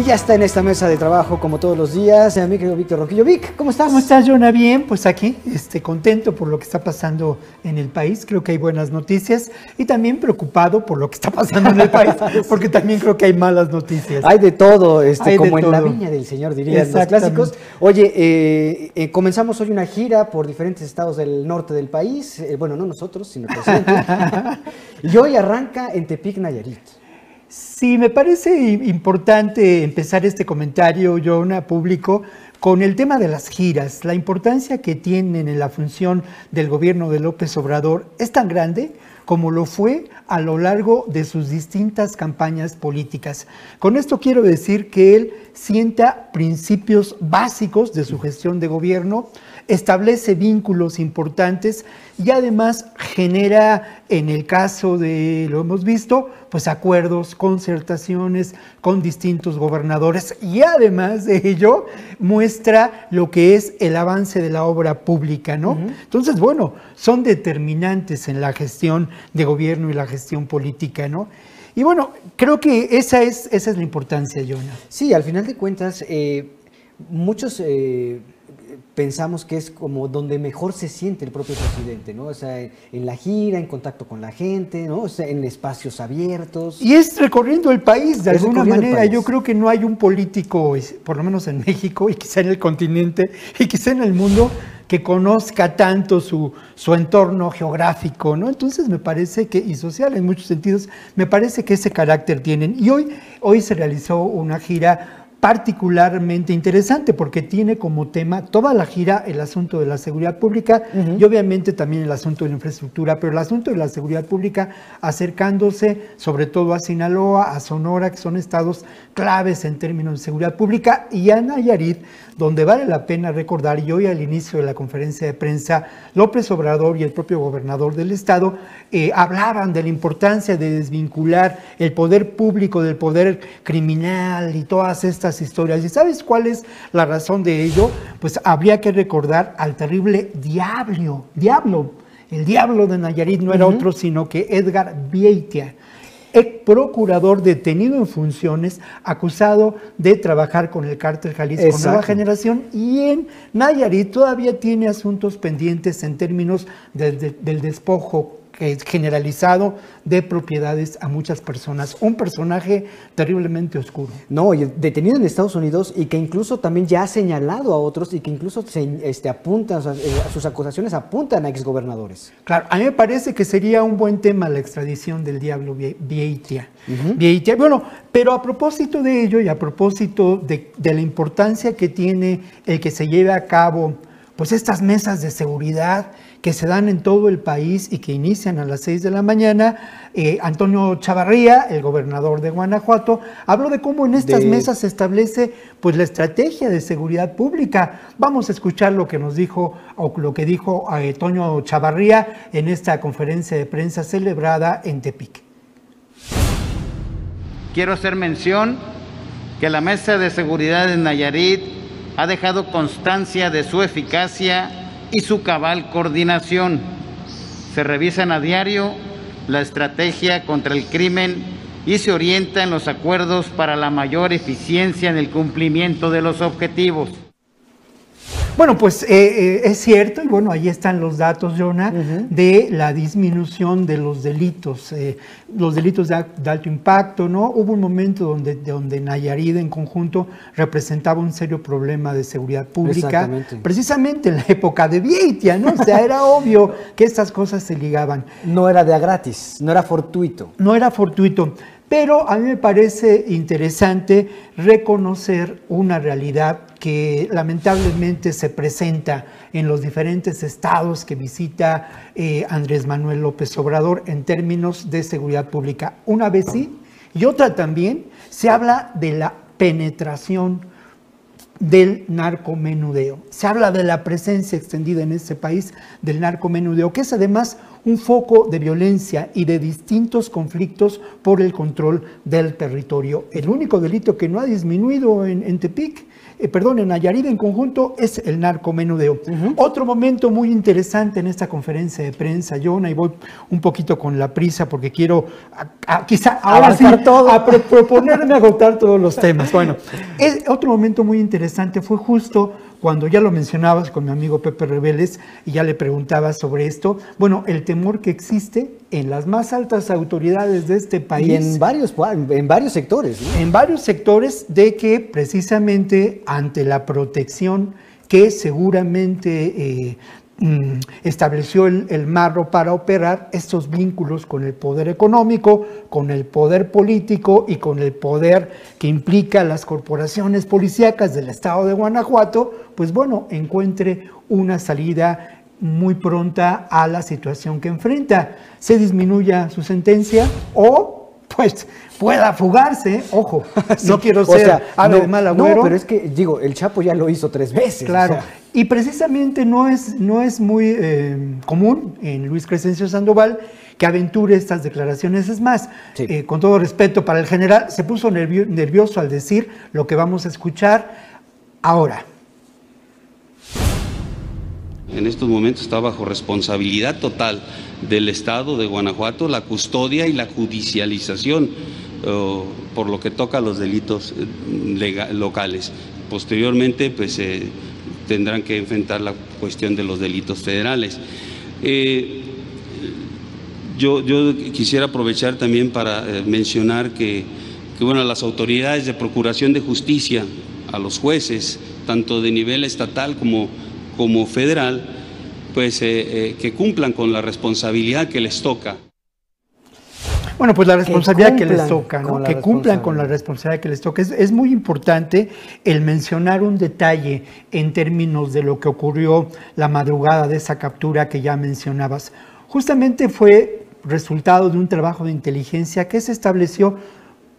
ya está en esta mesa de trabajo, como todos los días, mi querido Víctor Ronquillo. Vic, ¿cómo estás? ¿Cómo estás, Jonah? Bien, pues aquí, contento por lo que está pasando en el país. Creo que hay buenas noticias y también preocupado por lo que está pasando en el país, porque también creo que hay malas noticias. Hay de todo, Hay como de en la todo. viña del Señor, dirían los clásicos. Oye, comenzamos hoy una gira por diferentes estados del norte del país. Bueno, no nosotros, sino el presidente. Y hoy arranca en Tepic, Nayarit. Sí, me parece importante empezar este comentario, Jonah, público, con el tema de las giras. La importancia que tienen en la función del gobierno de López Obrador es tan grande como lo fue a lo largo de sus distintas campañas políticas. Con esto quiero decir que él sienta principios básicos de su gestión de gobierno, establece vínculos importantes y además genera, en el caso de, lo hemos visto, pues acuerdos, concertaciones con distintos gobernadores y además de ello muestra lo que es el avance de la obra pública, ¿no? Entonces, bueno, son determinantes en la gestión de gobierno y la gestión política, ¿no? Y bueno, creo que esa es la importancia, Jonah. Sí, al final de cuentas, muchos pensamos que es como donde mejor se siente el propio presidente, ¿no? O sea, en la gira, en contacto con la gente, ¿no? O sea, en espacios abiertos. Y es recorriendo el país, de alguna manera. Yo creo que no hay un político, por lo menos en México, y quizá en el continente, y quizá en el mundo, que conozca tanto su entorno geográfico, ¿no? Entonces me parece que, y social en muchos sentidos, me parece que ese carácter tienen. Y hoy se realizó una gira particularmente interesante porque tiene como tema toda la gira el asunto de la seguridad pública y obviamente también el asunto de la infraestructura, pero el asunto de la seguridad pública acercándose sobre todo a Sinaloa, a Sonora, que son estados claves en términos de seguridad pública, y a Nayarit, donde vale la pena recordar, y hoy al inicio de la conferencia de prensa, López Obrador y el propio gobernador del estado hablaban de la importancia de desvincular el poder público del poder criminal y todas estas historias. ¿Y sabes cuál es la razón de ello? Pues habría que recordar al terrible Diablo. El Diablo de Nayarit no era otro sino que Edgar Vieitia, ex procurador detenido en funciones, acusado de trabajar con el cártel Jalisco Nueva Generación, y en Nayarit todavía tiene asuntos pendientes en términos del despojo generalizado de propiedades a muchas personas. Un personaje terriblemente oscuro. No, y detenido en Estados Unidos y que incluso también ya ha señalado a otros y que incluso apuntan, o sea, sus acusaciones apuntan a exgobernadores. Claro, a mí me parece que sería un buen tema la extradición del Diablo Vieitia. Vieitia. Bueno, pero a propósito de ello y a propósito de la importancia que tiene el que se lleve a cabo pues estas mesas de seguridad que se dan en todo el país y que inician a las 6 de la mañana, Antonio Chavarría, el gobernador de Guanajuato, habló de cómo en estas mesas se establece pues la estrategia de seguridad pública. Vamos a escuchar lo que nos dijo, o lo que dijo Antonio Chavarría en esta conferencia de prensa celebrada en Tepic. Quiero hacer mención que la mesa de seguridad de Nayarit ha dejado constancia de su eficacia y su cabal coordinación. Se revisan a diario la estrategia contra el crimen y se orienta en los acuerdos para la mayor eficiencia en el cumplimiento de los objetivos. Bueno, pues es cierto, y bueno, ahí están los datos, Jonah, de la disminución de los delitos de alto impacto, ¿no? Hubo un momento donde Nayarit en conjunto representaba un serio problema de seguridad pública, precisamente en la época de Vieitia, ¿no? O sea, era obvio que estas cosas se ligaban. No era de a gratis, no era fortuito. No era fortuito. Pero a mí me parece interesante reconocer una realidad que lamentablemente se presenta en los diferentes estados que visita Andrés Manuel López Obrador en términos de seguridad pública. Una vez sí, y otra también, se habla de la penetración del narcomenudeo. Se habla de la presencia extendida en este país del narcomenudeo, que es además un foco de violencia y de distintos conflictos por el control del territorio. El único delito que no ha disminuido en Tepic, en Nayarit en conjunto, es el narcomenudeo. Otro momento muy interesante en esta conferencia de prensa, Jonah, y voy un poquito con la prisa porque quiero quizá ahora sí proponerme agotar todos los temas. Bueno, otro momento muy interesante fue justo cuando ya lo mencionabas con mi amigo Pepe Rebeles y ya le preguntabas sobre esto, bueno, el temor que existe en las más altas autoridades de este país. Y en varios sectores, ¿no? En varios sectores, de que precisamente ante la protección que seguramente estableció el Marro para operar, estos vínculos con el poder económico, con el poder político y con el poder que implica las corporaciones policíacas del estado de Guanajuato, pues bueno, encuentre una salida muy pronta a la situación que enfrenta. Se disminuya su sentencia o pues pueda fugarse, ojo, sí, no quiero ser de mal agüero. No, pero es que, digo, el Chapo ya lo hizo 3 veces. Claro, y precisamente no es muy común en Luis Crescencio Sandoval que aventure estas declaraciones. Es más, sí, con todo respeto para el general, se puso nervioso al decir lo que vamos a escuchar ahora. En estos momentos está bajo responsabilidad total del Estado de Guanajuato la custodia y la judicialización por lo que toca a los delitos locales. Posteriormente, pues tendrán que enfrentar la cuestión de los delitos federales. Yo quisiera aprovechar también para mencionar que bueno, las autoridades de procuración de justicia, a los jueces, tanto de nivel estatal como federal, pues que cumplan con la responsabilidad que les toca. Bueno, pues la responsabilidad que les toca, ¿no? Que cumplan con la responsabilidad que les toca. Es muy importante el mencionar un detalle en términos de lo que ocurrió la madrugada de esa captura que ya mencionabas. Justamente fue resultado de un trabajo de inteligencia que se estableció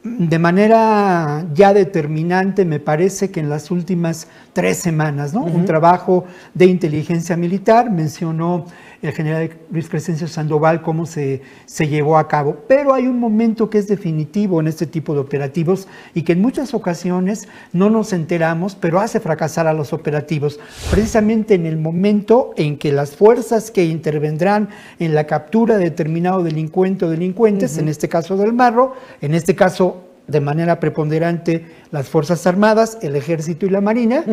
de manera ya determinante, me parece que en las últimas 3 semanas, ¿no? Un trabajo de inteligencia militar, mencionó el general Luis Crescencio Sandoval cómo se llevó a cabo, pero hay un momento que es definitivo en este tipo de operativos y que en muchas ocasiones no nos enteramos, pero hace fracasar a los operativos, precisamente en el momento en que las fuerzas que intervendrán en la captura de determinado delincuente o delincuentes, en este caso del Marro, en este caso de manera preponderante las Fuerzas Armadas, el Ejército y la Marina,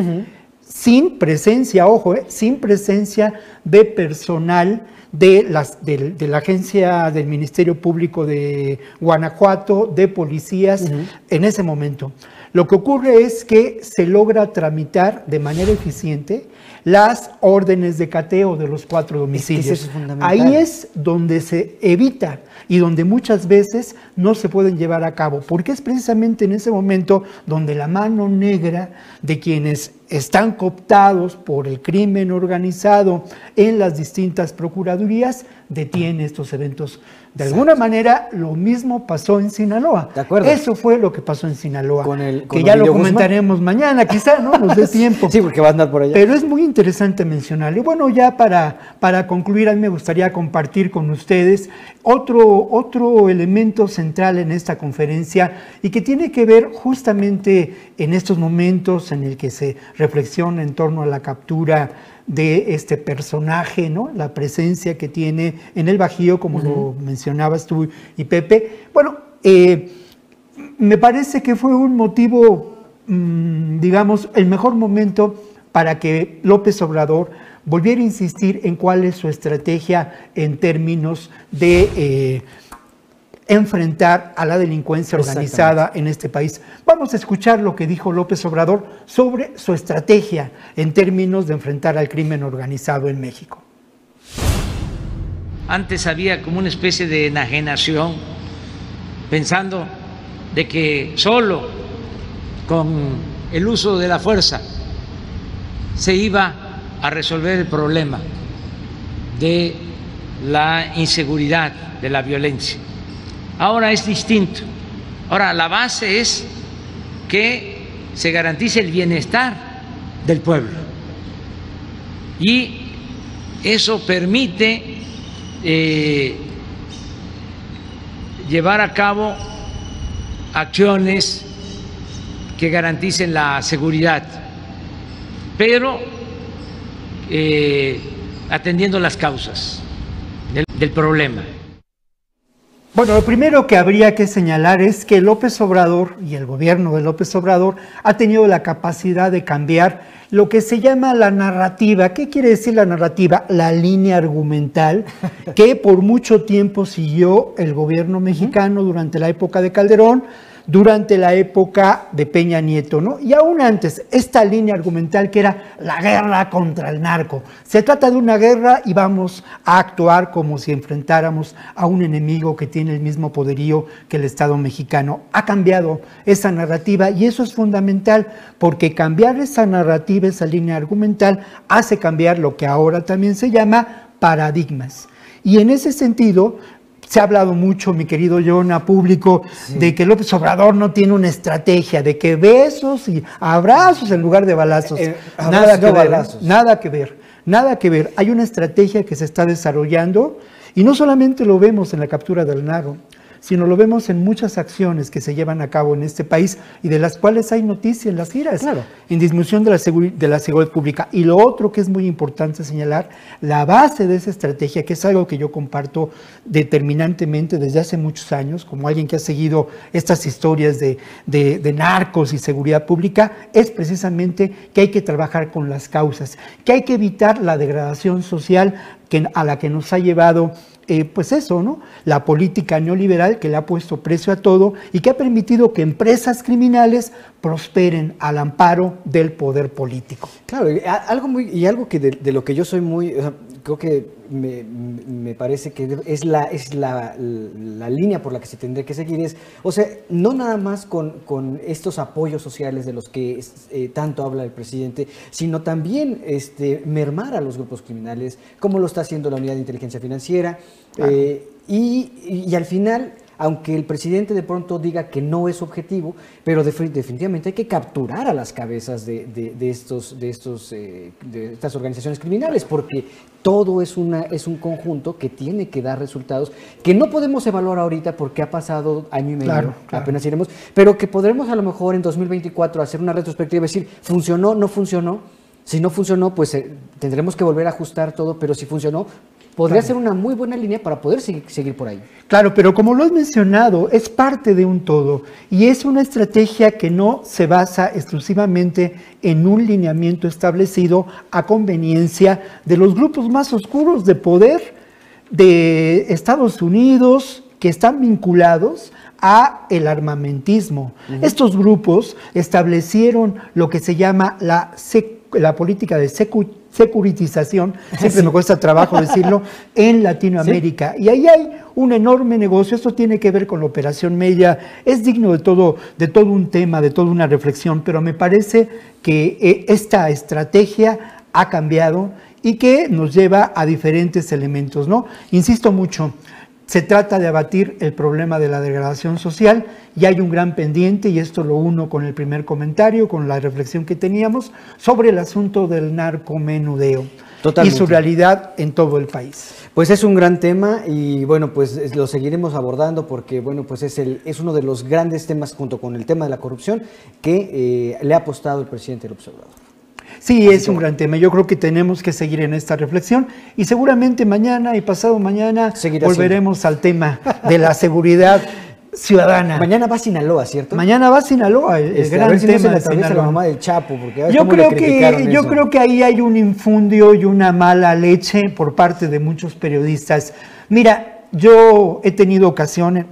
sin presencia, ojo, sin presencia de personal de la agencia del Ministerio Público de Guanajuato, de policías, en ese momento. Lo que ocurre es que se logra tramitar de manera eficiente las órdenes de cateo de los 4 domicilios. Es ahí es donde se evita y donde muchas veces no se pueden llevar a cabo, porque es precisamente en ese momento donde la mano negra de quienes están cooptados por el crimen organizado en las distintas procuradurías detiene estos eventos. De alguna manera, lo mismo pasó en Sinaloa. De acuerdo. Eso fue lo que pasó en Sinaloa, que ya lo comentaremos mañana, quizá, ¿no? Nos dé tiempo. Sí, porque va a andar por allá. Pero es muy interesante mencionarlo. Y bueno, ya para concluir, a mí me gustaría compartir con ustedes otro elemento central en esta conferencia y que tiene que ver justamente en estos momentos en el que se reflexiona en torno a la captura de este personaje, ¿no? La presencia que tiene en el Bajío, como lo mencionabas tú y Pepe. Bueno, me parece que fue un motivo, digamos, el mejor momento para que López Obrador volviera a insistir en cuál es su estrategia en términos de enfrentar a la delincuencia organizada en este país. Vamos a escuchar lo que dijo López Obrador sobre su estrategia en términos de enfrentar al crimen organizado en México. Antes había como una especie de enajenación, pensando de que solo con el uso de la fuerza se iba a resolver el problema de la inseguridad, de la violencia. Ahora es distinto. Ahora la base es que se garantice el bienestar del pueblo y eso permite llevar a cabo acciones que garanticen la seguridad, pero atendiendo las causas del problema. Bueno, lo primero que habría que señalar es que López Obrador y el gobierno de López Obrador ha tenido la capacidad de cambiar lo que se llama la narrativa. ¿Qué quiere decir la narrativa? La línea argumental que por mucho tiempo siguió el gobierno mexicano durante la época de Calderón, durante la época de Peña Nieto, ¿no? Y aún antes, esta línea argumental que era la guerra contra el narco. Se trata de una guerra y vamos a actuar como si enfrentáramos a un enemigo que tiene el mismo poderío que el Estado mexicano. Ha cambiado esa narrativa y eso es fundamental porque cambiar esa narrativa, esa línea argumental, hace cambiar lo que ahora también se llama paradigmas. Y en ese sentido, se ha hablado mucho, mi querido John, a público, sí, de que López Obrador no tiene una estrategia, de que besos y abrazos en lugar de balazos. Nada que ver, nada que ver, nada que ver. Hay una estrategia que se está desarrollando y no solamente lo vemos en la captura del narco, sino lo vemos en muchas acciones que se llevan a cabo en este país y de las cuales hay noticia en las giras, claro, en disminución de la seguridad pública. Y lo otro que es muy importante señalar, la base de esa estrategia, que es algo que yo comparto determinantemente desde hace muchos años, como alguien que ha seguido estas historias de narcos y seguridad pública, es precisamente que hay que trabajar con las causas, que hay que evitar la degradación social a la que nos ha llevado pues eso, ¿no? La política neoliberal que le ha puesto precio a todo y que ha permitido que empresas criminales prosperen al amparo del poder político. Claro, algo que de lo que yo soy muy, o sea, creo que me parece que es la línea por la que se tendría que seguir, es, o sea, no nada más con estos apoyos sociales de los que tanto habla el presidente, sino también mermar a los grupos criminales, como lo está haciendo la Unidad de Inteligencia Financiera, y al final, aunque el presidente de pronto diga que no es objetivo, pero definitivamente hay que capturar a las cabezas de estas organizaciones criminales, porque todo es un conjunto que tiene que dar resultados que no podemos evaluar ahorita porque ha pasado año y medio, claro. Apenas iremos, pero que podremos a lo mejor en 2024 hacer una retrospectiva y decir, ¿funcionó? ¿No funcionó? Si no funcionó, pues tendremos que volver a ajustar todo, pero si funcionó, podría ser una muy buena línea para poder seguir por ahí. Claro, pero como lo has mencionado, es parte de un todo y es una estrategia que no se basa exclusivamente en un lineamiento establecido a conveniencia de los grupos más oscuros de poder de Estados Unidos que están vinculados a el armamentismo. Estos grupos establecieron lo que se llama la política de securitización, siempre me cuesta trabajo decirlo, en Latinoamérica. ¿Sí? Y ahí hay un enorme negocio, esto tiene que ver con la Operación Mella, es digno de todo un tema, de toda una reflexión, pero me parece que esta estrategia ha cambiado y que nos lleva a diferentes elementos, ¿no? Insisto mucho, se trata de abatir el problema de la degradación social y hay un gran pendiente, y esto lo uno con el primer comentario, con la reflexión que teníamos, sobre el asunto del narcomenudeo. Totalmente. Y su realidad en todo el país. Pues es un gran tema y bueno, pues lo seguiremos abordando porque bueno, pues es uno de los grandes temas junto con el tema de la corrupción que le ha apostado el presidente López Obrador. Sí, es un gran tema. Yo creo que tenemos que seguir en esta reflexión y seguramente mañana y pasado mañana volveremos al tema de la seguridad ciudadana. Mañana va a Sinaloa, ¿cierto? Mañana va a Sinaloa, el gran tema de Sinaloa. La mamá del Chapo, porque yo creo que ahí hay un infundio y una mala leche por parte de muchos periodistas. Mira, yo he tenido ocasión,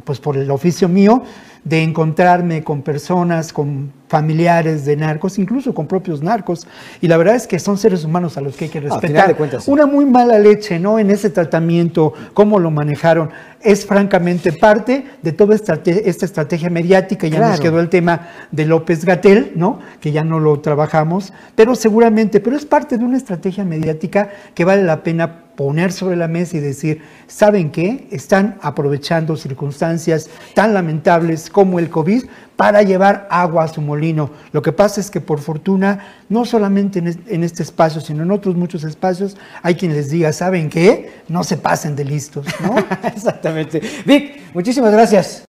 pues por el oficio mío, de encontrarme con personas, con familiares de narcos, incluso con propios narcos, y la verdad es que son seres humanos a los que hay que respetar. Al final de cuentas, sí. Una muy mala leche, ¿no? En ese tratamiento, cómo lo manejaron, es francamente parte de toda esta estrategia mediática. Ya nos quedó el tema de López-Gatell, ¿no? Que ya no lo trabajamos, pero es parte de una estrategia mediática que vale la pena poner sobre la mesa y decir, ¿saben qué? Están aprovechando circunstancias tan lamentables como el COVID para llevar agua a su molino. Lo que pasa es que por fortuna, no solamente en este espacio, sino en otros muchos espacios, hay quien les diga, ¿saben qué? No se pasen de listos, ¿no? Exactamente. Vic, muchísimas gracias.